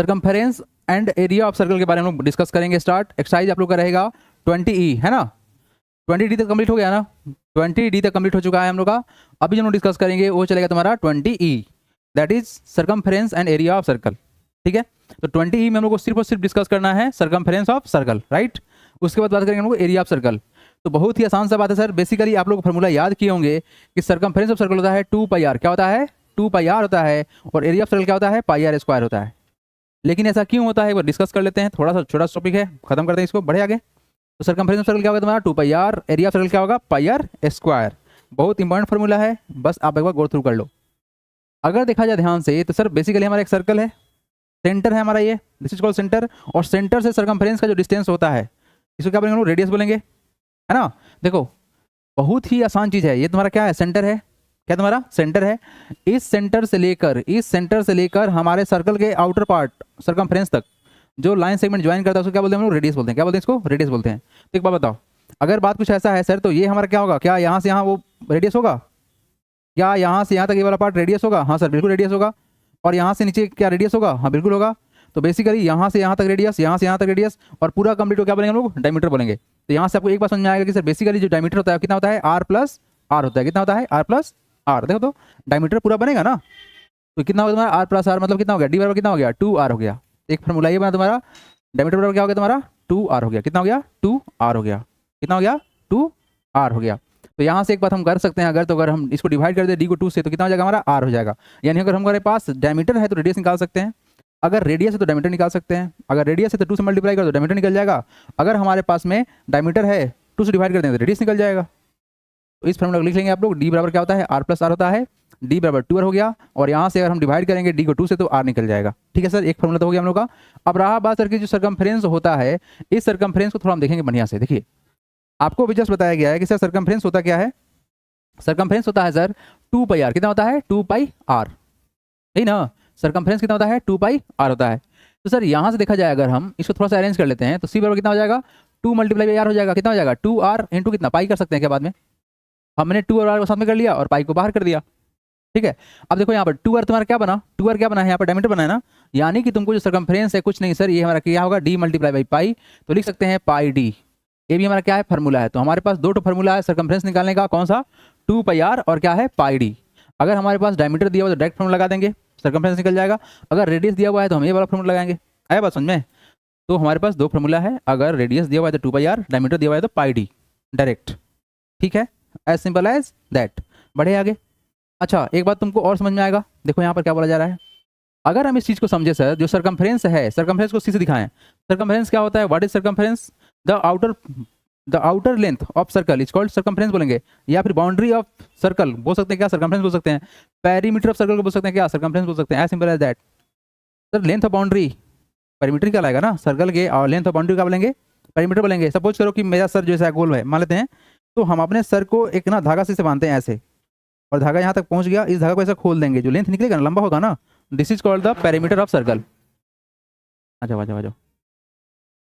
Circumference and area of circle के बारे में हम लोग डिस्कस करेंगे। स्टार्ट। एक्सरसाइज आप लोग का रहेगा 20E, है ना। 20D तक कंप्लीट हो गया ना, 20D तक कंप्लीट हो चुका है हम लोग का। अभी जो हम लोग डिस्कस करेंगे वो चलेगा तुम्हारा 20E, that is circumference and area of circle. ठीक है, तो 20E में हम लोग को सिर्फ और सिर्फ डिस्कस करना है सरकमफेरेंस ऑफ सर्कल, राइट। उसके बाद बात करेंगे हम लोग एरिया ऑफ सर्कल। तो बहुत ही आसान सा बात है सर, बेसिकली आप लोग फॉर्मूला याद किए होंगे कि सरकमफेरेंस ऑफ सर्कल होता है 2πr। क्या होता है? 2πr होता है। और एरिया ऑफ सर्कल क्या होता है? πr² होता है। लेकिन ऐसा क्यों होता है वो डिस्कस कर लेते हैं। थोड़ा सा छोटा टॉपिक है, खत्म करते हैं इसको, बढ़े आगे। तो सरकमफेरेंस ऑफ सर्कल क्या होगा तुम्हारा? 2πr। एरिया ऑफ सर्कल क्या होगा? πr²। बहुत इंपॉर्टेंट फॉर्मूला है, बस आप एक बार गो थ्रू कर लो। अगर देखा जाए ध्यान से तो सर बेसिकली हमारा एक सर्कल है, सेंटर है हमारा, ये दिस इज कॉल्ड सेंटर। और सेंटर से सरकमफेरेंस का जो डिस्टेंस होता है इसको क्या बोलेंगे? रेडियस बोलेंगे, है ना। देखो बहुत ही आसान चीज है, ये तुम्हारा क्या है? सेंटर है। क्या तुम्हारा? सेंटर है। इस सेंटर से लेकर हमारे सर्कल के आउटर पार्ट सरकमफेरेंस तक जो लाइन सेगमेंट ज्वाइन करता है उसको क्या बोलते हैं हम लोग? रेडियस बोलते हैं। क्या बोलते हैं इसको? रेडियस बोलते हैं। तो एक बात बताओ, अगर बात कुछ ऐसा है सर, तो ये हमारा क्या होगा? क्या यहाँ से यहाँ वो रेडियस होगा? क्या यहाँ से यहाँ तक ये वाला पार्ट रेडियस होगा? हाँ सर बिल्कुल रेडियस होगा। और यहाँ से नीचे क्या रेडियस होगा? हाँ बिल्कुल होगा। तो बेसिकली यहाँ से यहाँ तक रेडियस, यहाँ से यहाँ तक रेडियस, और पूरा कंप्लीट को क्या बोलेंगे हम लोग? डायमीटर बोलेंगे। तो यहाँ से आपको एक बात समझ में आएगा कि सर बेसिकली जो डायमीटर होता है कितना होता है? R+R होता है। कितना होता है? R+R। देखो तो डायमीटर पूरा बनेगा ना, तो कितना होगा तुम्हारा? R+R मतलब कितना हो गया? D बराबर कितना हो गया? 2R हो गया। एक फॉर्मूला ये बना तुम्हारा, डायमीटर बराबर क्या हो गया तुम्हारा? 2R हो गया। कितना हो गया? 2R हो गया। कितना हो गया? 2R हो गया। तो यहाँ से एक बात हम कर सकते हैं, अगर हम इसको डिवाइड कर दे D को 2 से, तो कितना हो जाएगा हमारा? R हो जाएगा। यानी अगर हमारे पास डायमीटर है तो रेडियस निकाल सकते हैं, अगर रेडियस है तो डायमीटर निकाल सकते हैं। अगर रेडियस है तो 2 से मल्टीप्लाई कर दो, डायमीटर निकल जाएगा। अगर हमारे पास में डायमीटर है 2 से डिवाइड कर दें तो रेडियस निकल जाएगा। तो इस फॉर्मूला को लिख लेंगे आप लोग। D बराबर क्या होता है? R+R होता है। D बराबर 2R हो गया। और यहाँ से अगर हम डिवाइड करेंगे D को 2 से तो R निकल जाएगा। ठीक है सर, एक फॉर्मूला तो हो गया हम लोग का। अब रहा बात सर की जो सरकमफेरेंस होता है, इस सरकमफेरेंस को थोड़ा हम देखेंगे बढ़िया से। देखिए आपको भी जस्ट बताया गया है कि सर सरकमफेरेंस होता क्या है? सरकमफेरेंस होता है सर 2πr। कितना होता है? 2πr, यही ना। सरकमफेरेंस कितना होता है? 2πr होता है। तो सर यहाँ से देखा जाए, अगर हम इसको थोड़ा सा अरेंज कर लेते हैं तो C बराबर कितना हो जाएगा? 2 × R हो जाएगा। कितना हो जाएगा? 2R इंटू कितना? पाई कर सकते हैं क्या बाद में? हमने 2 और R को साथ में कर लिया और पाई को बाहर कर दिया। ठीक है, अब देखो यहाँ पर 2R तुम्हारा क्या बना? 2R क्या बना है? यहाँ पर डायमीटर बना है ना। यानी कि तुमको जो सरकमफेरेंस है कुछ नहीं सर, ये हमारा क्या होगा? D × पाई। तो लिख सकते हैं पाई D। ये भी हमारा क्या है? फार्मूला है। तो हमारे पास दो फार्मूला है सरकमफेरेंस निकालने का। कौन सा? 2πr और क्या है? पाई D। अगर हमारे पास डायमीटर दिया हुआ तो डायरेक्ट फार्मूला लगा देंगे, सरकमफेरेंस निकल जाएगा। अगर रेडियस दिया हुआ है तो हम ये वाला फार्मूला लगाएंगे। आया बात समझ में? तो हमारे पास दो फार्मूला है, अगर रेडियस दिया हुआ है तो 2πr, डायमीटर दिया हुआ है तो पाई D डायरेक्ट। ठीक है, एज सिंपल एज दैट। बढ़े आगे। अच्छा एक बात तुमको और समझ में आएगा, देखो यहाँ पर क्या बोला जा रहा है। अगर हम इस चीज को समझे सर, जो सरकमफेरेंस है, सरकमफेरेंस को सी से दिखाएं। सरकमफेरेंस क्या होता है? What is circumference? The outer length of circle is called circumference बोलेंगे, या फिर बाउंड्री ऑफ सर्कल बोल सकते हैं। क्या? सरकमफेरेंस बोल सकते हैं। पेरीमीटर ऑफ सर्कल को बोल सकते हैं क्या? सरकमफेरेंस बोल सकते हैं। As simple as that. Sir length of boundary, perimeter क्या लाएगा ना सर्कल के, और लेंथ ऑफ बाउंड्री क्या बोलेंगे? पेरीमीटर बोलेंगे। सपोज करो कि मेरा सर जो है गोल है मान लेते हैं, तो हम अपने सर को एक ना धागा से बांधते हैं ऐसे, और धागा यहाँ तक पहुंच गया, इस धागा को ऐसा खोल देंगे, जो लेंथ निकलेगा ना लंबा होगा ना, this is called the perimeter of circle. अच्छा आ जाओ,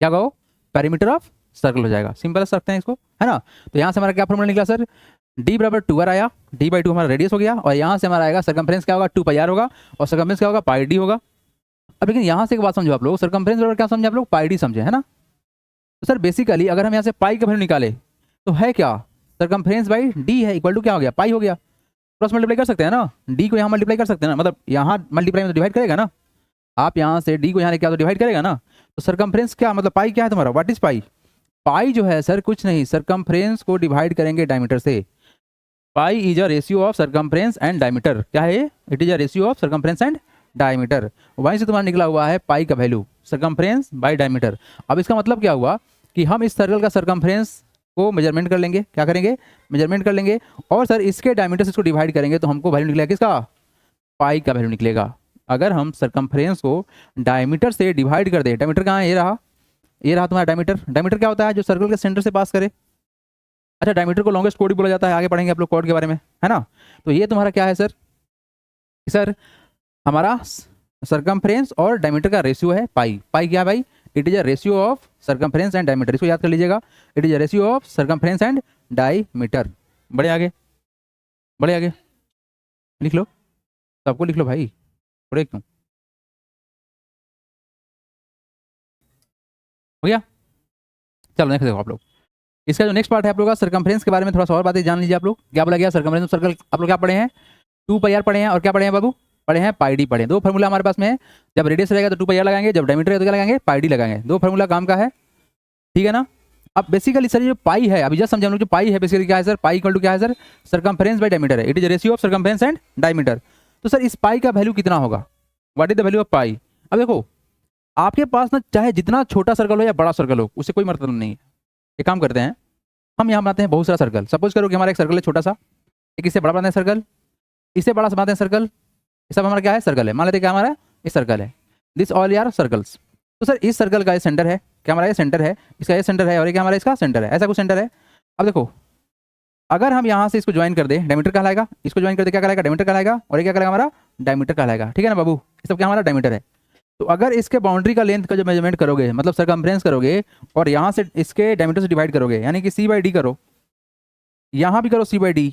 क्या कहो? पेरीमीटर ऑफ सर्कल हो जाएगा। सिंपल रखते हैं इसको, है ना। तो यहाँ से हमारा क्या फॉर्मूला निकला सर? D बराबर 2R आया, D/2 हमारा रेडियस हो गया, और यहाँ से हमारा आएगा सरकमफेरेंस क्या होगा? 2πr होगा, और सरकमफेरेंस क्या होगा? पाई D होगा। अब लेकिन यहाँ से एक बात समझो आप लोग, सरकमफेरेंस बराबर क्या समझे आप लोग? पाई D समझे, है ना। तो सर बेसिकली अगर हम यहाँ से पाई का वैल्यू निकाले तो है क्या? सरकमफेरेंस बाई D है इक्वल टू क्या हो गया? पाई हो गया। क्रॉस मल्टीप्लाई कर सकते हैं ना, D को यहाँ मल्टीप्लाई कर सकते हैं ना, मतलब यहाँ मल्टीप्लाई में तो डिवाइड करेगा ना। आप यहाँ से D को यहाँ लेके आओ तो डिवाइड करेगा ना। तो सरकमफेरेंस क्या मतलब पाई क्या है तुम्हारा? What is pi? पाई जो है सर कुछ नहीं, सरकमफेरेंस को डिवाइड करेंगे डायमीटर से। Pi is a ratio of circumference and diameter. क्या है? It is a ratio of circumference and diameter. वहीं से तुम्हारा निकला हुआ है पाई का वैल्यू, सरकमफेरेंस बाय डायमीटर। अब इसका मतलब क्या हुआ कि हम इस सर्कल का सरकमफेरेंस को मेजरमेंट कर लेंगे। क्या करेंगे? मेजरमेंट कर लेंगे, और सर इसके डायमीटर से इसको डिवाइड करेंगे तो हमको वैल्यू निकलेगा किसका? पाई का वैल्यू निकलेगा। अगर हम सरकमफेरेंस को डायमीटर से डिवाइड कर दे, डायमीटर कहाँ है? ये रहा तुम्हारा डायमीटर। डायमीटर क्या होता है? जो सर्कल के सेंटर से पास करे। अच्छा डायमीटर को लॉन्गेस्ट कोड भी बोला जाता है, आगे पढ़ेंगे आप लोग कोड के बारे में, है ना। तो ये तुम्हारा क्या है सर? सर हमारा सरकमफेरेंस और डायमीटर का रेशियो है पाई। पाई क्या है भाई? It is a ratio of circumference and diameter. इसको याद कर लीजिएगा, it is a ratio of circumference and diameter. बढ़े आगे, बढ़े आगे, लिख लो, सबको लिख लो भाई, थोड़े क्यों। हो गया। चलो नेक्स्ट देखो आप लोग, इसका जो नेक्स्ट पार्ट है आप लोग का सर्कमफ्रेंस के बारे में थोड़ा सा और बातें जान लीजिए आप लोग। क्या बोला गया सर्कमफ्रेंस ऑफ सर्कल, आप लोग क्या पढ़े हैं, 2 πr पढ़े हैं और क्या पढ़े हैं बाबू, पढ़े हैं पाई डी पढ़े हैं। दो फार्मूला हमारे पास में है, जब रेडियस रहेगा तो 2 πr लगाएंगे, जब डायमीटर है तो क्या लगाएंगे, पाई डी लगाएंगे। दो फार्मूला काम का है, ठीक है ना। अब बेसिकली सर जो पाई है, अभी जस्ट समझे हम लोग, जो पाई है बेसिकली क्या है सर, पाई इक्वल टू क्या है सर, सर्कमफ्रेंस बाय डायमीटर है। It is ratio of circumference and diameter. तो सर इस पाई का वैल्यू कितना होगा, what is the value of pi. अब देखो आपके पास ना चाहे जितना छोटा सर्कल हो या बड़ा सर्कल हो, उससे कोई मतलब नहीं है। एक काम करते हैं, हम यहाँ बनाते हैं बहुत सारा सर्कल। सपोज करो कि हमारा एक सर्कल है छोटा सा, एक इससे बड़ा बनाते हैं सर्कल, इससे बड़ा बनाते हैं सर्कल, ये सब हमारा क्या है, सर्कल है। मान लेते हैं क्या हमारा ये सर्कल है, दिस ऑल यार सर्कल्स। तो सर इस सर्कल का ये सेंटर है, क्या हमारा ये सेंटर है, इसका ये सेंटर है और ये क्या हमारा इसका सेंटर है, ऐसा कुछ सेंटर है। अब देखो अगर हम यहाँ से इसको ज्वाइन कर दें, डायमीटर कहलाएगा, इसको ज्वाइन कर दे क्या कहलाएगा, डायमीटर कहलाएगा, और ये क्या कहलाएगा हमारा डायमीटर कहलाएगा, ठीक है ना बाबू, ये सब क्या हमारा डायमीटर है। तो अगर इसके बाउंड्री का लेंथ का जो मेजरमेंट करोगे, मतलब सर्कमफ्रेंस करोगे और यहाँ से इसके डायमीटर से डिवाइड करोगे, यानी कि C/D करो, यहाँ भी करो C/D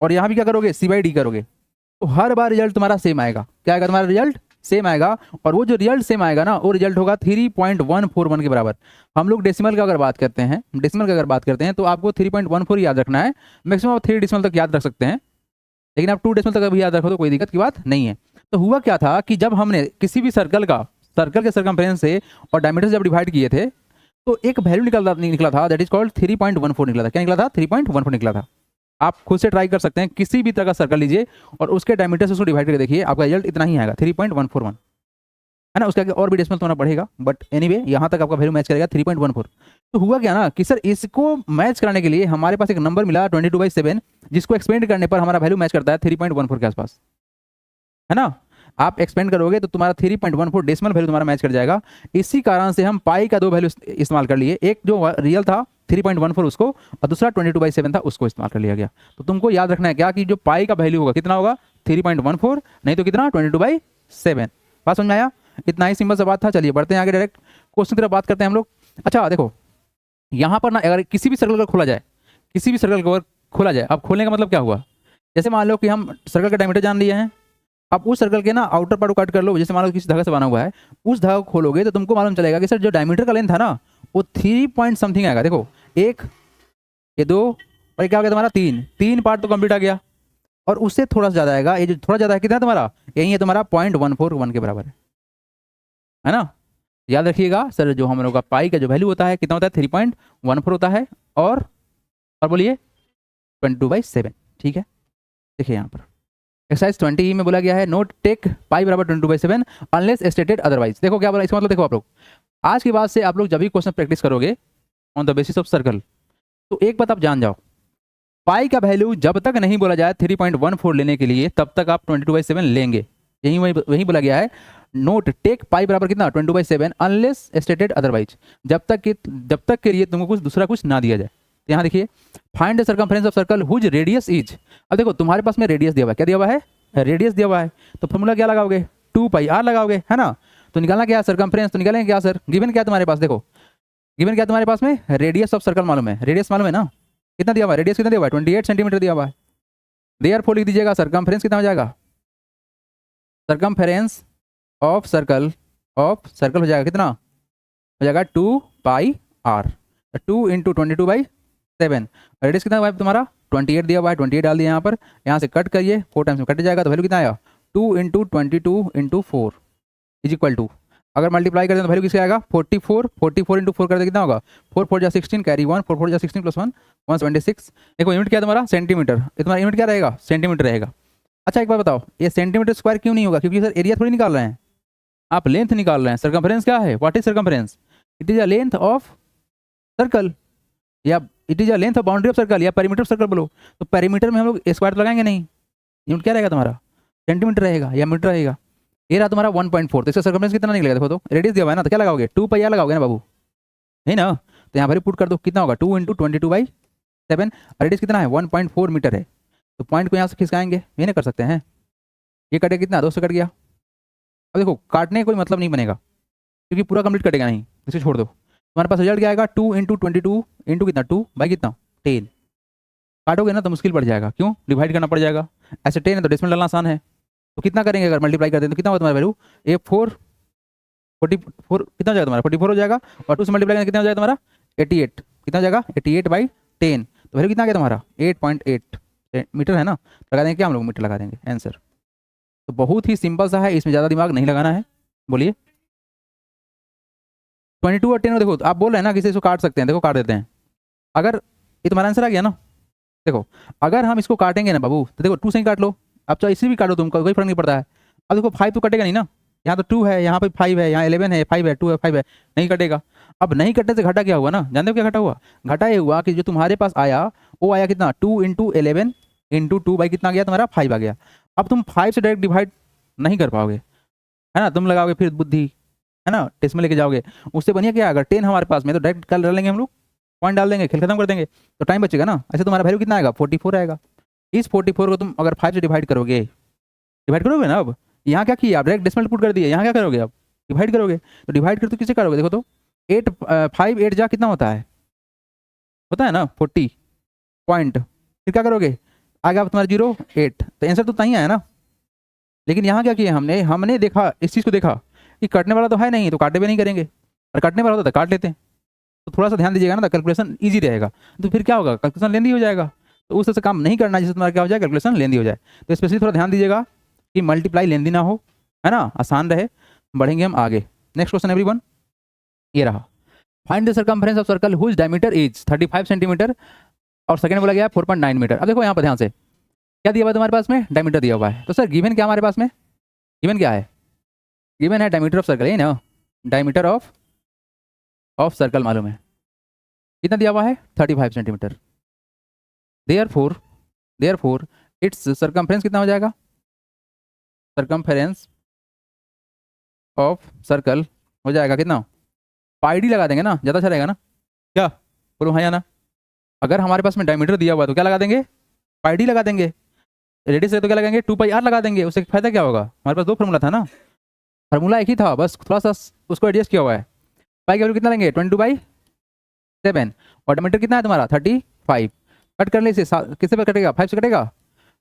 और यहाँ भी क्या करोगे, C/D करोगे, तो हर बार रिजल्ट तुम्हारा सेम आएगा। क्या आएगा तुम्हारा रिजल्ट, सेम आएगा। और वो जो रिजल्ट सेम आएगा ना, वो रिजल्ट होगा 3.141 के बराबर। हम लोग डेसिमल का अगर बात करते हैं, डेसिमल का अगर बात करते हैं तो आपको 3.14 याद रखना है। मैक्सिमम आप 3 डेसिमल तक याद रख सकते हैं, लेकिन आप 2 डेसिमल तक अभी याद रखो तो कोई दिक्कत की बात नहीं है। तो हुआ क्या था कि जब हमने किसी भी सर्कल के सर्कमफ्रेंस से और डायमीटर से जब डिवाइड किए थे, तो एक वैल्यू निकला था, दैट इज कॉल्ड 3.14 निकला था। क्या निकला था, 3.14 निकला था। आप खुद से ट्राई कर सकते हैं, किसी भी तरह का सर्कल लीजिए और उसके डायमीटर से उसको डिवाइड करके देखिए, आपका रिजल्ट इतना ही आएगा, 3.141 है ना। उसके आगे और भी डेसिमल होना पड़ेगा, बट एनीवे यहाँ तक आपका वैल्यू मैच करेगा 3.14। तो हुआ क्या ना कि सर इसको मैच कराने के लिए हमारे पास एक नंबर मिला 22/7, जिसको एक्सपेंड करने पर हमारा वैल्यू मैच करता है 3.14 के आसपास, है ना। आप एक्सपेंड करोगे तो तुम्हारा 3.14 डेसिमल वैल्यू तुम्हारा मैच कर जाएगा। इसी कारण से हम पाई का 2 वैल्यू इस्तेमाल कर लिए, एक जो रियल था 3.14 उसको, और दूसरा 22/7 था उसको इस्तेमाल कर लिया गया। तो तुमको याद रखना है क्या कि जो पाई का वैल्यू होगा कितना होगा, 3.14, नहीं तो कितना 22/7। बात समझ में आया, इतना ही सिंपल सा बात था। चलिए बढ़ते हैं आगे, डायरेक्ट क्वेश्चन की तरफ बात करते हैं हम लोग। अच्छा देखो यहाँ पर ना अगर किसी भी सर्कल को खोला जाए, किसी भी सर्कल को खोला जाए, अब खोलने का मतलब क्या हुआ, जैसे मान लो कि हम सर्कल का डायमीटर जान लिए हैं, अब उस सर्कल के ना आउटर पार्ट को कट कर लो, जैसे मान लो किसी धागा से बना हुआ है, उस धागा को खोलोगे तो तुमको मालूम चलेगा कि सर जो डायमीटर का लेंथ था ना वो 3 पॉइंट समथिंग आएगा। देखो एक, ये 2 और क्या हो गया तुम्हारा 3 पार्ट तो कंप्लीट आ गया, और उससे थोड़ा सा ज़्यादा आएगा। ये जो थोड़ा ज़्यादा है कितना तुम्हारा, यही है तुम्हारा 0.141 के बराबर है ना। याद रखिएगा सर, जो हम लोग का पाई का जो वैल्यू होता है कितना होता है, 3.14 होता है, और बोलिए 22/7, ठीक है। देखिए यहाँ पर एक्सरसाइज 20 में बोला गया है, नोट टेक पाई बराबर 22/7 अनलेस स्टेटेड अदरवाइज। देखो क्या बोला, इसका मतलब देखो आप लोग आज के बाद से आप लोग जब भी क्वेश्चन प्रैक्टिस करोगे on the basis of circle, तो एक बात आप जान जाओ, पाई का वैल्यू जब तक नहीं बोला जाए 3.14 लेने के लिए, तब तक आप 22/7 लेंगे। यही वही बोला गया है, नोट टेक पाई बराबर कितना 22/7 अनलेस स्टेटेड अदरवाइज, जब तक के लिए तुमको कुछ दूसरा कुछ ना दिया जाए। तो यहाँ देखिए, find the circumference of circle whose radius is. अब देखो तुम्हारे पास में रेडियस दिया हुआ है, क्या दिया हुआ है, रेडियस दिया हुआ है, तो फॉर्मूला क्या लगाओगे, 2πr लगाओगे, है ना। तो निकालना क्या है सर्कमफ्रेंस, तो निकालेंगे क्या सर, गिवन क्या तुम्हारे पास, देखो गिवन क्या तुम्हारे पास में, रेडियस ऑफ सर्कल मालूम है, रेडियस मालूम है ना, कितना दिया हुआ है, रेडियस कितना दिया हुआ है 28 सेंटीमीटर दिया हुआ है। देयरफॉर लिख दीजिएगा सर्कमफ्रेंस कितना हो जाएगा, सर्कमफ्रेंस ऑफ सर्कल हो जाएगा कितना, हो जाएगा 2πr, 2 × 22/7। रेडियस कितना हुआ है तुम्हारा 28 दिया हुआ है, 28 डाल दिया यहाँ पर, यहाँ से कट करिए 4 टाइम्स में कट जाएगा, तो वैल्यू कितना आया 2 × 22 × 4 इज इक्वल टू, अगर मल्टीप्लाई कर दें तो वैल्यू किसका आएगा 44 × 4 कर दे कितना होगा 4 4 जा 16 कैरी 1, 4 4 जा 16 + 1 126। देखो यूनिट क्या है तुम्हारा सेंटीमीटर, ये तुम्हारा यूनिट क्या रहेगा सेंटीमीटर रहेगा। अच्छा एक बार बताओ, ये सेंटीमीटर स्क्वायर क्यों नहीं होगा, क्योंकि सर एरिया थोड़ी निकाल रहे हैं, आप लेंथ निकाल रहे हैं। सर्कमफ्रेंस क्या है, what is circumference, it is a length of circle, या it is a length of boundary of circle, या पेरीमीटर ऑफ सर्कल बोलो। तो पेरीमीटर में हम लोग स्क्वायर तो लगाएंगे नहीं, यूनिट क्या रहेगा तुम्हारा सेंटीमीटर रहेगा या मीटर रहेगा। ये रहा तुम्हारा 1.4, तो इसका सर्कमफ्रेंस कितना निकलेगा, देखो तो रेडियस दिया हुआ है ना, तो क्या लगाओगे 2πr लगाओगे ना बाबू, है ना। तो यहाँ पर पुट कर दो, कितना होगा 2 × 22/7, रेडियस कितना है 1.4 मीटर है, तो पॉइंट को यहाँ से खिसकाएंगे, ये नहीं कर सकते हैं, ये कटे कितना 2 से कट गया। अब देखो काटने का कोई मतलब नहीं बनेगा, क्योंकि पूरा कंप्लीट कटेगा नहीं, इसे छोड़ दो। तुम्हारे पास रिजल्ट क्या आएगा 2 × 22 × कितना 2/कितना 10। काटोगे ना तो मुश्किल पड़ जाएगा, क्यों डिवाइड करना पड़ जाएगा, ऐसे 10 है तो डेसिमल डालना आसान है। तो कितना करेंगे अगर मल्टीप्लाई कर दें तो कितना होगा तुम्हारा वैल्यू, ये 4 44 कितना हो जाएगा तुम्हारा 44 हो जाएगा, और 2 से मल्टीप्लाई करना कितना हो जाएगा तुम्हारा 88, कितना हो जाएगा 88/10, तो वैल्यू कितना आ गया तुम्हारा 8.8 मीटर है ना, लगा देंगे क्या हम लोग, मीटर लगा देंगे आंसर। तो बहुत ही सिंपल सा है, इसमें ज़्यादा दिमाग नहीं लगाना है। बोलिए 22 और 10 देखो, तो आप बोल रहे हैं ना किसी इसको काट सकते हैं, देखो काट देते हैं। अगर ये तुम्हारा आंसर आ गया ना, देखो अगर हम इसको काटेंगे ना बाबू, तो देखो 2 से ही काट लो, अब चाहे इसी भी काटो तुमको कोई फर्क नहीं पड़ता है। अब देखो 5 तो कटेगा नहीं ना, यहाँ तो 2 है, यहाँ पे 5 है, यहाँ 11 है, 5 है, 2 है, 5 है, नहीं कटेगा। अब नहीं कटने से घटा क्या हुआ ना, जानते हो क्या घटा हुआ, घटा ये हुआ कि जो तुम्हारे पास आया वो आया कितना 2 × 11 × 2 बाई कितना गया तुम्हारा 5 आ गया। अब तुम 5 से डायरेक्ट डिवाइड नहीं कर पाओगे, है ना, तुम लगाओगे फिर बुद्धि, है ना, टेस्ट में लेके जाओगे। उससे बढ़िया क्या, अगर 10 हमारे पास में तो डायरेक्ट कर डालेंगे हम लोग, पॉइंट डाल देंगे, खेल खत्म कर देंगे, तो टाइम बचेगा ना। ऐसे तुम्हारा वैल्यू कितना आएगा 44 आएगा। इस 44 को तुम अगर 5 से डिवाइड करोगे, डिवाइड करोगे ना, अब यहाँ क्या किया, आप डायरेक्ट डेसिमल पुट कर दिए, यहाँ क्या करोगे आप डिवाइड करोगे, तो डिवाइड कर तो किसे करोगे, देखो तो 5 8 जा कितना होता है ना 40 पॉइंट, फिर क्या करोगे आगे आप तुम्हारा 0 8, तो आंसर तो तहीं आया ना। लेकिन यहाँ क्या किया हमने देखा, इस चीज़ को देखा कि कटने वाला तो है नहीं, तो काटे भी नहीं करेंगे, और कटने वाला होता तो काट लेते हैं। तो थोड़ा सा ध्यान दीजिएगा ना, तो कैलकुलेशन ईजी रहेगा, तो फिर क्या होगा कैलकुलेशन लेंदी हो जाएगा। तो उस तरह से काम नहीं करना जिससे तुम्हारा क्या हो जाए कैलकुलेशन लेंदी हो जाए। तो स्पेशली थोड़ा ध्यान दीजिएगा कि मल्टीप्लाई लेंदी ना हो, है ना, आसान रहे। बढ़ेंगे हम आगे, नेक्स्ट क्वेश्चन एवरीवन, ये रहा, find the circumference of circle whose diameter is 35 centimetre, और सेकंड बोला गया 4.9 मीटर। अब देखो यहाँ पर ध्यान से क्या दिया हुआ है तुम्हारे पास में, डायमीटर दिया हुआ है। तो सर गिवन क्या हमारे पास में, गिवन क्या है, गिवन है डायमीटर ऑफ सर्कल, यही ना, डायमीटर ऑफ सर्कल मालूम है कितना दिया हुआ है 35 सेंटीमीटर। देयरफॉर इट्स सर्कमफ्रेंस कितना हो जाएगा, सर्कमफ्रेंस ऑफ सर्कल हो जाएगा कितना, पाई डी लगा देंगे ना, ज़्यादा अच्छा रहेगा ना, क्या बोलो हाँ या ना। अगर हमारे पास में डायमीटर दिया हुआ है तो क्या लगा देंगे, पाई डी लगा देंगे। रेडियस है तो क्या लगाएंगे 2πr लगा देंगे। उससे फायदा क्या होगा, हमारे पास 2 फार्मूला था ना, फार्मूला एक ही था, बस थोड़ा सा उसको एडजस्ट किया हुआ है। पाई का वैल्यू कितना लेंगे 22/7, और डायमीटर कितना है तुम्हारा 35, कट कर ले इसे, किससे पर कटेगा 5 से कटेगा,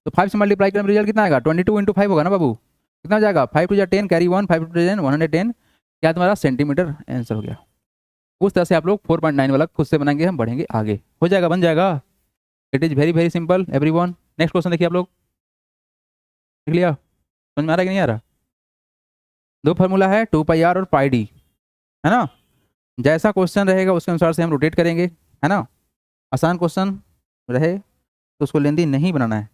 तो 5 से मल्टीप्लाई करने में रिजल्ट कितना आएगा 22 × 5 होगा ना बाबू, कितना हो जाएगा 5 × 10 कैरी 1, 5 × 10 110, क्या तुम्हारा सेंटीमीटर आंसर हो गया। उस तरह से आप लोग 4.9 वाला खुद से बनाएंगे, हम बढ़ेंगे आगे, हो जाएगा, बन जाएगा। It is very very simple everyone. Next question देखिए आप लोग, देख लिया, समझ में आ रहा है कि नहीं आ रहा। 2 फार्मूला है 2πr और पाई डी, है ना, जैसा क्वेश्चन रहेगा उसके अनुसार से हम रोटेट करेंगे, है ना। आसान क्वेश्चन रहे तो उसको लेंदी नहीं बनाना है,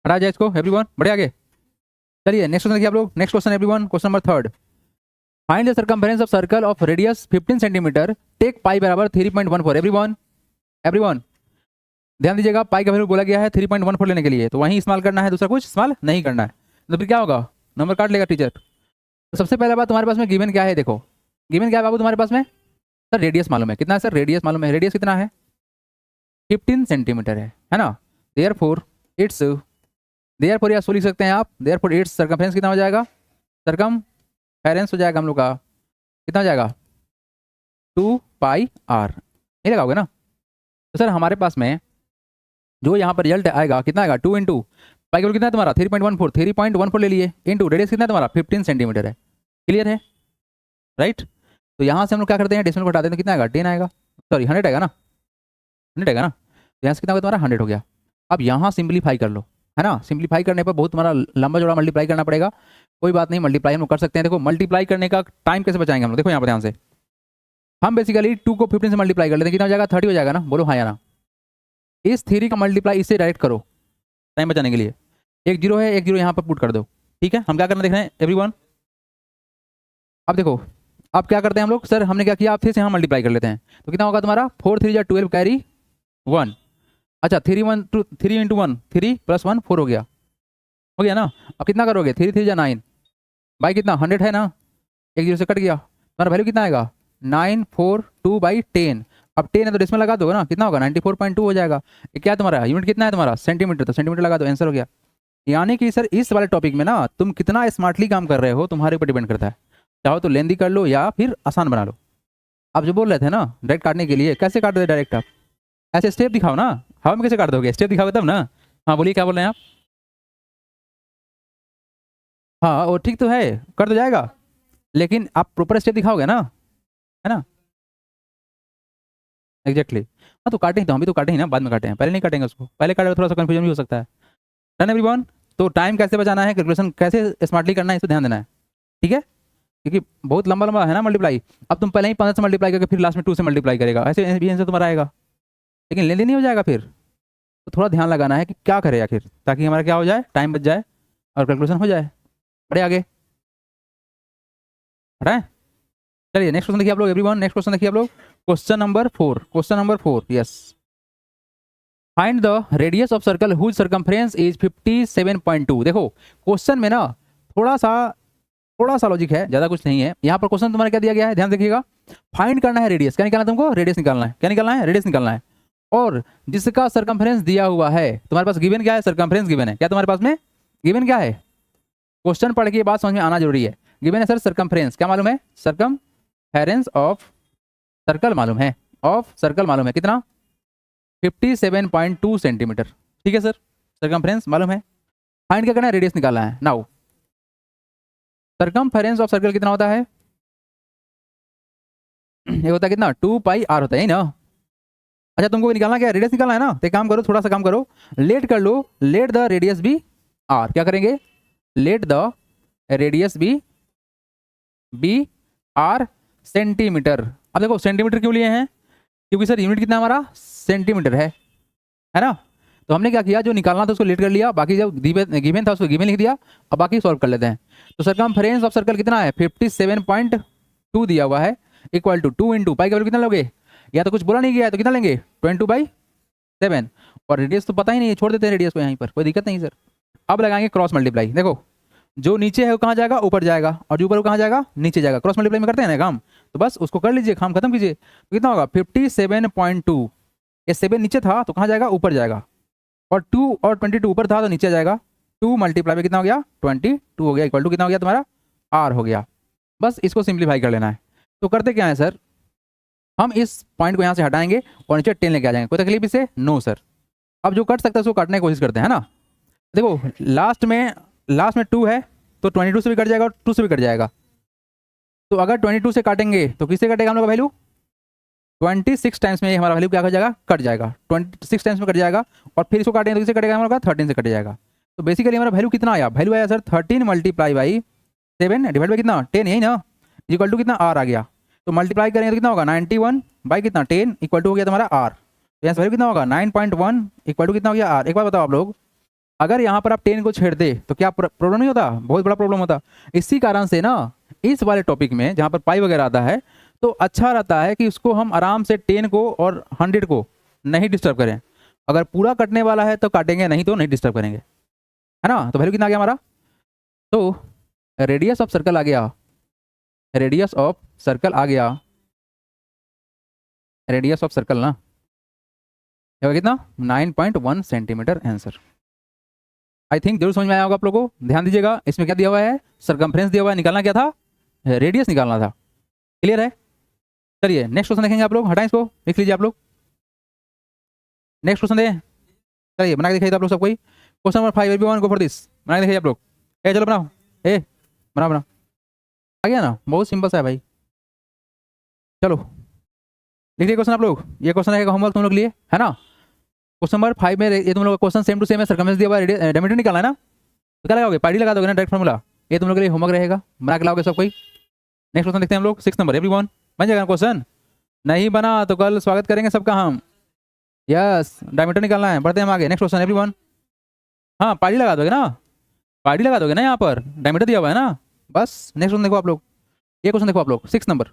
हटा जाए इसको एवरीवन, बढ़े आगे। चलिए नेक्स्ट क्वेश्चन देखिए आप लोग, next question everyone, question number 3, find the circumference of circle of radius 15 centimetre, take pi बराबर 3.14। एवरीवन ध्यान दीजिएगा, पाई का वैल्यू बोला गया है 3.14 लेने के लिए, तो वहीं इस्तेमाल करना है, दूसरा कुछ इस्तेमाल नहीं करना है। तो फिर क्या होगा, नंबर काट लेगा टीचर। तो सबसे पहला बात तुम्हारे पास में गिवन क्या है, देखो गिवन क्या है बाबू तुम्हारे पास में, सर रेडियस मालूम है कितना है, सर रेडियस मालूम है, रेडियस कितना है 15 सेंटीमीटर है ना। देयरफॉर या सो लिख सकते हैं आप, देयरफॉर इट्स सर्कमफरेंस कितना हो जाएगा, सर्कमफेरेंस हो जाएगा हम लोग का कितना हो जाएगा 2πr, नहीं लगाओगे ना। तो सर हमारे पास में जो यहाँ पर रिजल्ट आएगा कितना आएगा 2 × पाई का कितना है तुम्हारा 3.14 ले लिए, इंटू रेडियस कितना है तुम्हारा 15 सेंटीमीटर है, क्लियर है राइट। तो यहाँ से हम लोग क्या करते हैं, डेसिमल को हटा देते हैं, कितना आएगा 10 आएगा, सॉरी 100 आएगा ना, 100 आएगा ना, तो यहाँ से कितना होगा तुम्हारा 100 हो गया। अब यहाँ सिंप्लीफाई कर लो, है ना, सिंप्लीफाई करने पर बहुत तुम्हारा लंबा जोड़ा मल्टीप्लाई करना पड़ेगा, कोई बात नहीं, मल्टीप्लाई हम लोग कर सकते हैं। देखो मल्टीप्लाई करने का टाइम कैसे बचाएंगे हम लोग, देखो यहाँ पर ध्यान से, हम बेसिकली 2 को 15 से मल्टीप्लाई कर लेते हैं, कितना हो जाएगा 30 हो जाएगा ना, बोलो हाँ या ना। इस 3 का मल्टीप्लाई इससे डायरेक्ट करो टाइम बचाने के लिए, एक 0 है, एक 0 यहाँ पर पुट कर दो, ठीक है। हम क्या करना देख रहे हैं एवरीवन, अब देखो अब क्या करते हैं हम लोग, सर हमने क्या किया, आप फिर से यहाँ मल्टीप्लाई कर लेते हैं, तो कितना होगा तुम्हारा 4 3 जा 12 कैरी 1, अच्छा 3 × 1 3 + 1 4 हो गया ना। अब कितना करोगे 3 3 जा 9 बाई कितना 100 है ना, एक 0 से कट गया, तुम्हारा वैल्यू कितना आएगा 942/10। अब 10 है तो डेसिमल लगा दो ना, कितना होगा 94.2 हो जाएगा। ये क्या तुम्हारा यूनिट कितना है तुम्हारा सेंटीमीटर, तो सेंटीमीटर लगा दो, आंसर हो गया। यानी कि सर इस वाले टॉपिक में ना तुम कितना स्मार्टली काम कर रहे हो तुम्हारे ऊपर डिपेंड करता है, चाहो तो लेंदी कर लो या फिर आसान बना लो। आप जो बोल रहे थे ना डायरेक्ट काटने के लिए, कैसे काट दो डायरेक्ट, आप ऐसे स्टेप दिखाओ ना, हवा में कैसे काट दोगे, स्टेप दिखाओगे तब ना। हाँ बोलिए क्या बोल रहे हैं आप, हाँ वो ठीक तो है, कर तो जाएगा, लेकिन आप प्रॉपर स्टेप दिखाओगे ना, है ना, एग्जैक्टली हाँ, तो काटें तो हम भी तो काटे ही ना, बाद में काटे हैं, पहले नहीं काटेंगे उसको, पहले काटे तो थोड़ा सा कंफ्यूजन भी हो सकता है। Done everyone. तो टाइम कैसे बचाना है, कैलकुलेशन कैसे स्मार्टली करना है, इस पर ध्यान देना है, ठीक है, क्योंकि बहुत लंबा लंबा है ना मल्टीप्लाई। अब तुम पहले ही 15 से मल्टीप्लाई करके फिर लास्ट में 2 से मल्टीप्लाई करेगा, ऐसे भी आंसर तुम्हारा आएगा, लेकिन लेंदी नहीं हो जाएगा फिर। तो थोड़ा ध्यान लगाना है कि क्या करे आखिर, ताकि हमारा क्या हो जाए, टाइम बच जाए और कैलकुलेशन हो जाए। बढ़े आगे, हटाए। चलिए नेक्स्ट क्वेश्चन देखिए आप लोग एवरीवन, नेक्स्ट क्वेश्चन देखिए आप लोग, question number 4, question number 4, yes. Find the radius of circle whose circumference is 57.2। देखो क्वेश्चन में ना थोड़ा सा लॉजिक है, ज्यादा कुछ नहीं है। यहाँ पर क्वेश्चन तुम्हारा क्या दिया गया है, ध्यान देखिएगा। फाइंड करना है रेडियस, क्या निकालना है तुमको, रेडियस निकालना है, क्या निकालना है, रेडियस निकालना है। और जिसका सर्कमफ्रेंस दिया हुआ है, तुम्हारे पास गिवन क्या है, सर्कमफ्रेंस गिवन है, क्या तुम्हारे पास में गिवन क्या है, क्वेश्चन पढ़ के बात समझ में आना जरूरी है। गिवन है सर सर्कमफ्रेंस, क्या मालूम है, सर्कमफेरेंस ऑफ सर्कल मालूम है, ऑफ सर्कल मालूम है कितना, 57.2 सेंटीमीटर, ठीक है सर, सर्कमफ्रेंस मालूम है। फाइंड क्या करना है, रेडियस निकालना है। नाउ सर्कमफेरेंस ऑफ सर्कल कितना होता है, ये होता है कितना, 2 पाई आर होता है ना। अच्छा तुमको निकालना क्या है, रेडियस निकालना है ना, तो एक काम करो, थोड़ा सा काम करो, लेट कर लो, let the radius be R, क्या करेंगे, let the radius be R centimetre. अब देखो सेंटीमीटर क्यों लिए हैं, क्योंकि सर यूनिट कितना हमारा सेंटीमीटर है ना। तो हमने क्या किया, जो निकालना था उसको लेट कर लिया, बाकी जब गिवन था उसको गिवन लिख दिया, अब बाकी सॉल्व कर लेते हैं। तो सर्कमफेरेंस ऑफ सर्कल कितना है, 57.2 दिया हुआ है, इक्वल टू 2 इंटू पाई का वैल्यू कितना लोगे, या तो कुछ बोला नहीं गया है तो कितना लेंगे, 22/7। और रेडियस तो पता ही नहीं है, छोड़ देते हैं रेडियस को यहीं पर, कोई दिक्कत नहीं सर। अब लगाएंगे क्रॉस मल्टीप्लाई, देखो जो नीचे है वो कहाँ जाएगा, ऊपर जाएगा, और जो ऊपर वो कहाँ जाएगा, नीचे जाएगा। क्रॉस मल्टीप्लाई में करते हैं ना काम, तो बस उसको कर लीजिए, काम खत्म कीजिए। तो कितना होगा 57.2, ये 7 नीचे था तो कहाँ जाएगा, ऊपर जाएगा, और 2 और 22 ऊपर था तो नीचे जाएगा। 2 मल्टीप्लाई में कितना हो गया, 22 हो गया, इक्वल टू कितना हो गया तुम्हारा, आर हो गया। बस इसको सिंप्लीफाई कर लेना है। तो करते क्या है सर, हम इस पॉइंट को यहाँ से हटाएंगे और नीचे 10 लेके आ जाएंगे, कोई तकलीफ इससे, नो सर। अब जो कट सकता है उसको काटने की कोशिश करते हैं ना। देखो लास्ट में 2 है तो 22 से भी कट जाएगा और 2 से भी कट जाएगा। तो अगर 22 से काटेंगे तो किससे कटेगा हम लोग का वैल्यू, 26 टाइम्स में ये हमारा वैल्यू क्या हो जाएगा, कट जाएगा, 26 टाइम्स में कट जाएगा। और फिर इसको काटेंगे तो किससे कटेगा हमारा, 13 से कट जाएगा। तो बेसिकली हमारा वैल्यू कितना आया, वैल्यू आया sir 13 multiply by 7 divide by कितना 10, यही ना, इक्वल टू कितना आर आ गया। तो मल्टीप्लाई करेंगे तो कितना होगा 91 बाई कितना 10, इक्वल टू हो गया तुम्हारा आर। तो यहाँ वैल्यू कितना होगा 9.1, इक्वल टू कितना हो गया आर। एक बार बताओ आप लोग, अगर यहाँ पर आप 10 को छेड़ दे तो क्या प्रॉब्लम नहीं होता, बहुत बड़ा प्रॉब्लम होता। इसी कारण से ना इस वाले टॉपिक में जहाँ पर पाई वगैरह आता है तो अच्छा रहता है कि उसको हम आराम से 10 को और 100 को नहीं डिस्टर्ब करें। अगर पूरा कटने वाला है तो काटेंगे, नहीं तो नहीं डिस्टर्ब करेंगे, है ना। तो वैल्यू कितना आ गया हमारा, तो रेडियस ऑफ सर्कल आ गया, रेडियस ऑफ सर्कल आ गया, रेडियस ऑफ सर्कल ना कितना 9.1 सेंटीमीटर आंसर। आई थिंक जरूर समझ में आया होगा आप लोगों को। ध्यान दीजिएगा, इसमें क्या दिया हुआ है, सर्कमफ्रेंस दिया हुआ है, निकालना क्या था, रेडियस निकालना था। क्लियर है। चलिए नेक्स्ट क्वेश्चन देखेंगे आप लोग, हटाएं इसको, लिख लीजिए आप लोग, नेक्स्ट क्वेश्चन दे। चलिए बना के दिखाइए आप लोग सब कोई। Question number 5 everyone go for this, बना के दिखाइए आप लोग। ए चलो बनाओ, ए बना आ गया ना, बहुत सिंपल सा है भाई। चलो लिखिए क्वेश्चन आप लोग, ये क्वेश्चन है होमवर्क तुम लोग लिए, है ना। क्वेश्चन नंबर 5 में ये तुम लोग का क्वेश्चन सेम टू सेम है, सर्कमफ्रेंस दिया हुआ है, डायमीटर निकालना है ना। तो क्या लगाओगे, पाई लगा दोगे ना, डायरेक्ट फार्मूला। ये तुम लोग के लिए होमवर्क रहेगा, बना के लाओगे सब कोई। नेक्स्ट क्वेश्चन देखते हैं हम लोग, 6 नंबर एवरीवन, बन जाएगा क्वेश्चन, नहीं बना तो कल स्वागत करेंगे सबका हम। यस डायमीटर निकालना है, बढ़ते हैं हम आगे। नेक्स्ट क्वेश्चन एवरीवन, हाँ पाई लगा दोगे ना, पाई लगा दोगे ना, यहाँ पर डायमीटर दिया हुआ है ना। बस नेक्स्ट क्वेश्चन देखो आप लोग, ये क्वेश्चन देखो आप लोग, 6 number,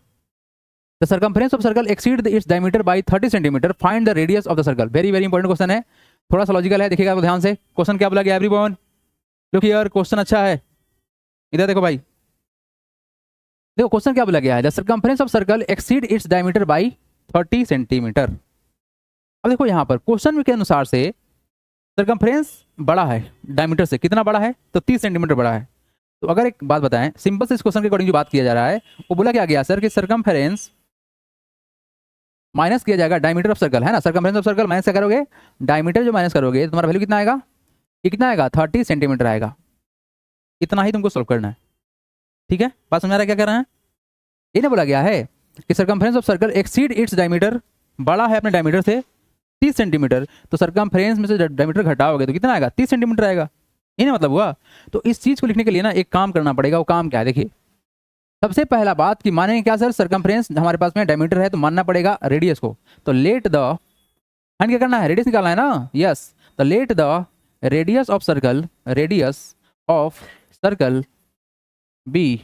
the circumference of circle exceed its diameter by 30 centimetre, find the radius of the circle. Very very important question है, थोड़ा सा लॉजिकल है, देखिएगा ध्यान से। क्वेश्चन क्या बोला गया एवरीवन, लुक हियर, क्वेश्चन अच्छा है, इधर देखो भाई, देखो क्वेश्चन क्या बोला गया है, the circumference of circle exceed its diameter by 30 centimetre. अब देखो यहाँ पर क्वेश्चन के अनुसार से सर्कमफ्रेंस बड़ा है डायमीटर से, कितना बड़ा है, तो 30 सेंटीमीटर बड़ा है। तो अगर एक बात बताएं, सिंपल से इस क्वेश्चन के अकॉर्डिंग जो बात किया जा रहा है, वो बोला क्या गया सर कि सर्कमफ्रेंस माइनस किया जाएगा डायमीटर ऑफ सर्कल, है ना। सर्कमफ्रेंस ऑफ सर्कल माइनस क्या करोगे, डायमीटर जो माइनस करोगे तो तुम्हारा वैल्यू कितना आएगा, कितना आएगा 30 सेंटीमीटर आएगा। इतना ही तुमको सॉल्व करना है, ठीक है, बात समझ आ रहा है क्या कर रहे हैं। ये ना बोला गया है कि circumference of circle exceed its diameter, बड़ा है अपने डायमीटर से 30 सेंटीमीटर, तो सर्कमफ्रेंस में से डायमीटर घटाओगे तो कितना आएगा, 30 सेंटीमीटर आएगा। ये ना मतलब हुआ। तो इस चीज को लिखने के लिए ना एक काम करना पड़ेगा। वो काम क्या है, देखिए सबसे पहला बात कि मानेंगे क्या सर, सर्कमफ्रेंस हमारे पास में डायमीटर है तो मानना पड़ेगा रेडियस को। तो लेट द क्या करना है, रेडियस निकालना है ना, यस। तो let the radius of circle, radius of circle be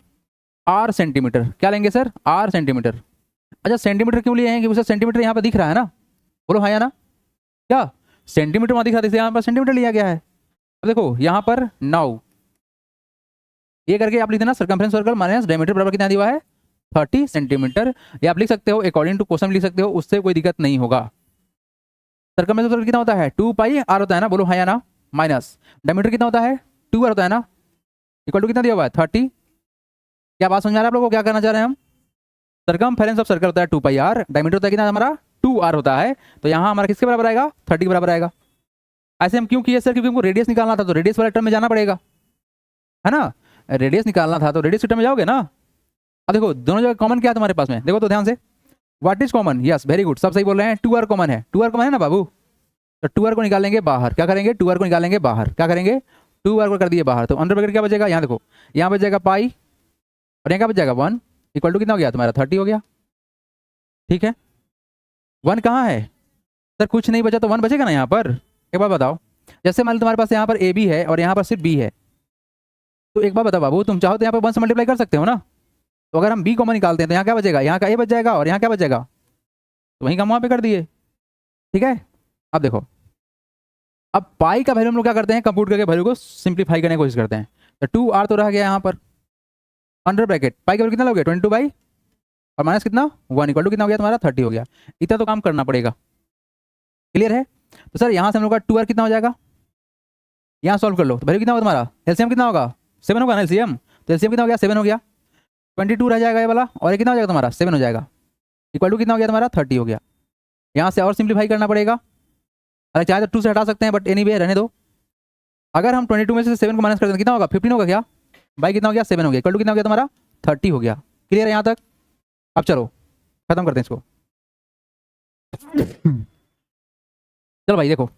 R centimetre. क्या लेंगे सर, आर सेंटीमीटर। अच्छा सेंटीमीटर क्यों लिए हैं, क्योंकि सर सेंटीमीटर यहाँ पर दिख रहा है ना, बोलो हाँ या ना, क्या सेंटीमीटर वहां दिख रहा था इसलिए यहाँ पर सेंटीमीटर लिया गया है। अब देखो यहाँ पर 9 ये करके आप लिख देना सर्कमफ्रेंस सर्कल माइनस डायमीटर बराबर कितना दिया हुआ है, 30 सेंटीमीटर। या आप लिख सकते हो अकॉर्डिंग टू क्वेश्चन लिख सकते हो, उससे कोई दिक्कत नहीं होगा। सर्कमफ्रेंस सर्कल कितना होता है, 2 पाई आर होता है ना, बोलो हाँ या ना, माइनस डायमीटर कितना होता है, 2 आर होता है ना, इक्वल टू कितना दिया हुआ है, 30। क्या बात समझ में आ रहा है आप लोगों को, क्या करना चाह रहे हैं हम। सर्कमफेरेंस ऑफ सर्कल होता है 2 पाई आर, डायमीटर होता है कितना हमारा 2 आर होता है, तो यहाँ हमारा किसके बराबर आएगा, 30 के बराबर आएगा। ऐसे हम क्यों किए सर, क्योंकि हमको रेडियस निकालना था, तो रेडियस वाले टर्म में जाना पड़ेगा, है ना। रेडियस निकालना था तो रेडियस के टर्म में जाओगे ना। अब देखो दोनों जगह कॉमन क्या है तुम्हारे पास में, देखो तो ध्यान से, what is common, yes very good, सब सही बोल रहे हैं, 2 आर कॉमन है, 2 आर कॉमन है ना बाबू। तो 2 आर को निकालेंगे बाहर, क्या करेंगे 2 आर को निकालेंगे बाहर, क्या करेंगे 2 आर को कर दिए बाहर, तो अंडर ब्रैकेट क्या बचेगा, यहाँ देखो यहाँ बच जाएगा पाई और यहाँ क्या बच जाएगा 1, इक्वल टू कितना हो गया तुम्हारा 30 हो गया। ठीक है 1 कहाँ है सर, कुछ नहीं बचा तो 1 बचेगा ना यहाँ पर। एक बार बताओ, जैसे मान लो तुम्हारे पास यहाँ पर ए बी है और यहाँ पर सिर्फ बी है, तो एक बार बताओ बाबू, तुम चाहो तो यहाँ पर 1 से मल्टीप्लाई कर सकते हो ना। तो अगर हम बी कॉमन निकालते हैं तो यहाँ क्या बचेगा, यहाँ का ए बच जाएगा और यहाँ क्या बचेगा, तो वहीं का वहाँ पे कर दिए। ठीक है अब देखो, अब पाई का वैल्यू हम लोग क्या करते हैं, कंप्यूट करके वैल्यू को सिंप्लीफाई करने की कोशिश करते हैं। तो 2 आर तो रह गया यहाँ पर, अंडर ब्रैकेट पाई का वैल्यू कितना लोगे 22 बाई और माइनस कितना 1 इक्वल टू कितना हो गया तुम्हारा 30 हो गया। इतना तो काम करना पड़ेगा, क्लियर है। तो सर यहाँ से हम लोग का 2 आर कितना हो जाएगा, यहाँ सॉल्व कर लो तो वैल्यू कितना होगा तुम्हारा, एलसीएम कितना होगा 7 होगा ना एलसीएम, तो एलसीएम कितना हो गया 7 हो गया, 22 रह जाएगा ये वाला और ये कितना हो जाएगा तुम्हारा 7 हो जाएगा, इक्वल टू कितना हो गया तुम्हारा 30 हो गया। यहाँ से और सिंप्लीफाई करना पड़ेगा, अरे चाहे तो 2 से हटा सकते हैं बट एनीवे रहने दो। अगर हम 22 में से 7 को माइनस कर दें कितना होगा 15 होगा क्या, बाई कितना हो गया 7 हो गया, इक्वल टू कितना हो गया तुम्हारा 30 हो गया। क्लियर है यहाँ तक। अब चलो खत्म करते हैं इसको। चलो भाई देखो,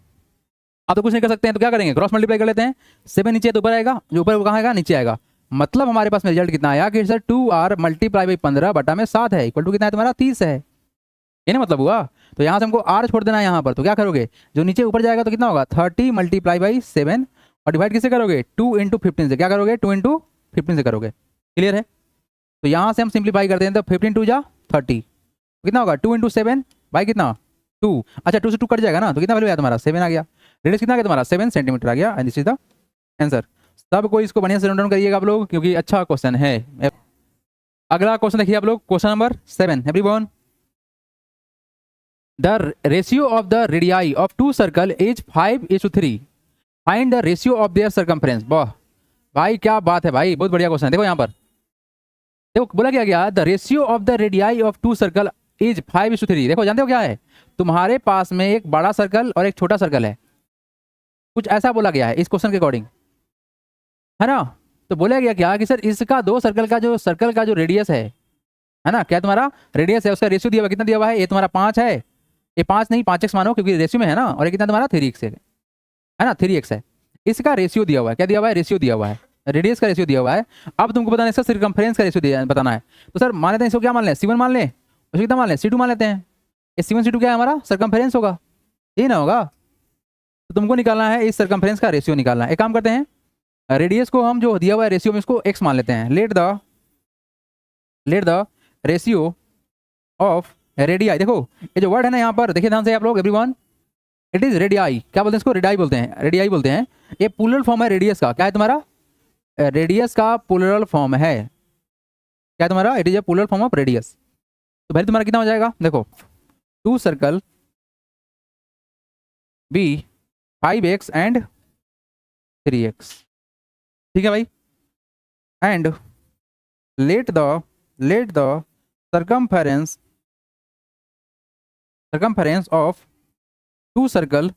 आप तो कुछ नहीं कर सकते हैं तो क्या करेंगे, क्रॉस मल्टीप्लाई कर लेते हैं। 7 नीचे तो ऊपर आएगा, जो ऊपर वो कहाँ आएगा नीचे आएगा, मतलब हमारे पास में रिजल्ट कितना आया कि सर 2 आर मल्टीप्लाई बाई 15 बटा में 7 है, इक्वल टू कितना है तुम्हारा 30 है। ये ना मतलब हुआ। तो यहाँ से हमको आर छोड़ देना है यहाँ पर, तो क्या करोगे जो नीचे ऊपर जाएगा तो कितना होगा 30 मल्टीप्लाई बाई 7 और डिवाइड किससे करोगे 2 इंटू 15 से, क्या करोगे 2 इंटू 15 से करोगे। क्लियर है। तो यहाँ से हम सिंप्लीफाई करते हैं तो 15 टू जा 30, कितना होगा 2 इंटू 7 बाई कितना 2, अच्छा 2 से 2 कट जाएगा ना, तो कितना वैल्यू आया तुम्हारा 7 आ गया। रेडियस कितना आ गया तुम्हारा 7 सेंटीमीटर आ गया, and this is the answer. सब कोई इसको बढ़िया से नोट डाउन करिएगा आप लोग, क्योंकि अच्छा क्वेश्चन है। अगला क्वेश्चन देखिए आप लोग, question number 7 everyone. The ratio of the radii of 2 circle is 5:3, find the ratio of there circumference. वाह भाई क्या बात है भाई, बहुत बढ़िया क्वेश्चन है। देखो यहाँ पर देखो बोला क्या गया, the ratio of the radii of 2 circle is 5:3। देखो जानते हो क्या है, तुम्हारे पास में एक बड़ा सर्कल और एक छोटा सर्कल है, कुछ ऐसा बोला गया है इस क्वेश्चन के अकॉर्डिंग, है ना। तो बोला गया क्या कि सर इसका दो सर्कल का जो रेडियस है ना, क्या तुम्हारा रेडियस है उसका रेशियो दिया हुआ, कितना दिया हुआ है, ये तुम्हारा 5 है, ये 5 नहीं 5x मानो क्योंकि रेशियो में है ना, और ये कितना तुम्हारा 3x है ना, 3x है। इसका रेशियो दिया हुआ है, क्या दिया हुआ है, रेशियो दिया हुआ है, रेडियस का रेशियो दिया हुआ है। अब तुमको बताना है इसका सर्कमफ्रेंस का रेशियो बताना है। तो सर मान लेते हैं इसको, क्या मान लें C1 मान लें, उसको कितना मान लें C2 मान लेते हैं। ये C1 C2 क्या है हमारा सर्कमफ्रेंस होगा, ये ना होगा। तो तुमको निकालना है इस सर्कमफ्रेंस का रेशियो निकालना है। एक काम करते हैं, रेडियस को हम जो दिया हुआ है रेशियो में इसको x मान लेते हैं। Let the ratio of radii, देखो ये जो वर्ड है ना यहाँ पर देखिए ध्यान से आप लोग एवरीवन, इट इज रेडियाई, क्या बोलते हैं इसको, रेडियाई बोलते हैं, रेडियाई बोलते हैं। ये प्लूरल फॉर्म है रेडियस का, क्या है तुम्हारा रेडियस का प्लूरल फॉर्म है, क्या है तुम्हारा, it is a plural form of radius. तो भाई तुम्हारा कितना हो जाएगा, देखो 2 circle B 5x and 3x, ठीक है भाई। And let the circumference of 2 circle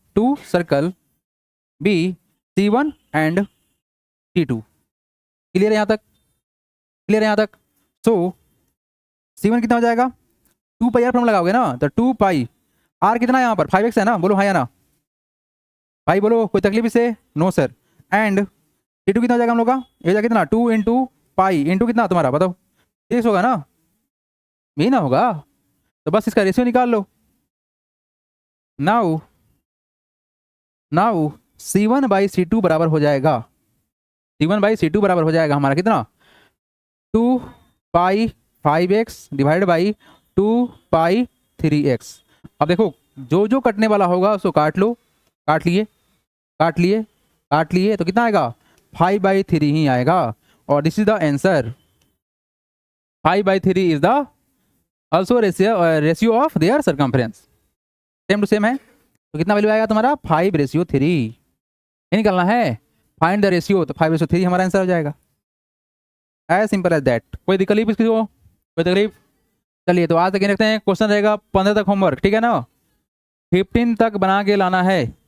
B C1 and C2। Clear है यहाँ तक, क्लियर है यहाँ तक। सो C1 कितना हो जाएगा, 2 पाई आर फॉर्म लगाओगे ना, तो 2 पाई आर कितना है यहाँ पर 5x है ना, बोलो हाँ या ना भाई, बोलो कोई तकलीफ इससे, नो सर। एंड C2 कितना हो जाएगा हम लोग का, ये जाएगा कितना 2 इंटू पाई इंटू कितना तुम्हारा बताओ 6 होगा ना, यही ना होगा, तो बस इसका रेशियो निकाल लो। नाउ नाउ C1/C2 बराबर हो जाएगा, C1/C2 बराबर हो जाएगा हमारा कितना 2 पाई 5x divide by 2 pi 3x। अब देखो जो जो कटने वाला होगा उसको काट लो, काट लिए काट लिए काट लिए, तो कितना आएगा 5/3 ही आएगा। और this is the answer, 5/3 is the also ratio of their circumference, same to same है। तो कितना वैल्यू आएगा तुम्हारा 5/3, ये निकलना है, फाइंड द रेशियो, तो 5/3 हमारा आंसर हो जाएगा, एज सिंपल एज दैट। कोई तकलीफ इसकी हो, कोई तकलीफ। चलिए तो आज तक रखते हैं, क्वेश्चन रहेगा 15 तक होमवर्क, ठीक है ना, 15 तक बना के लाना है।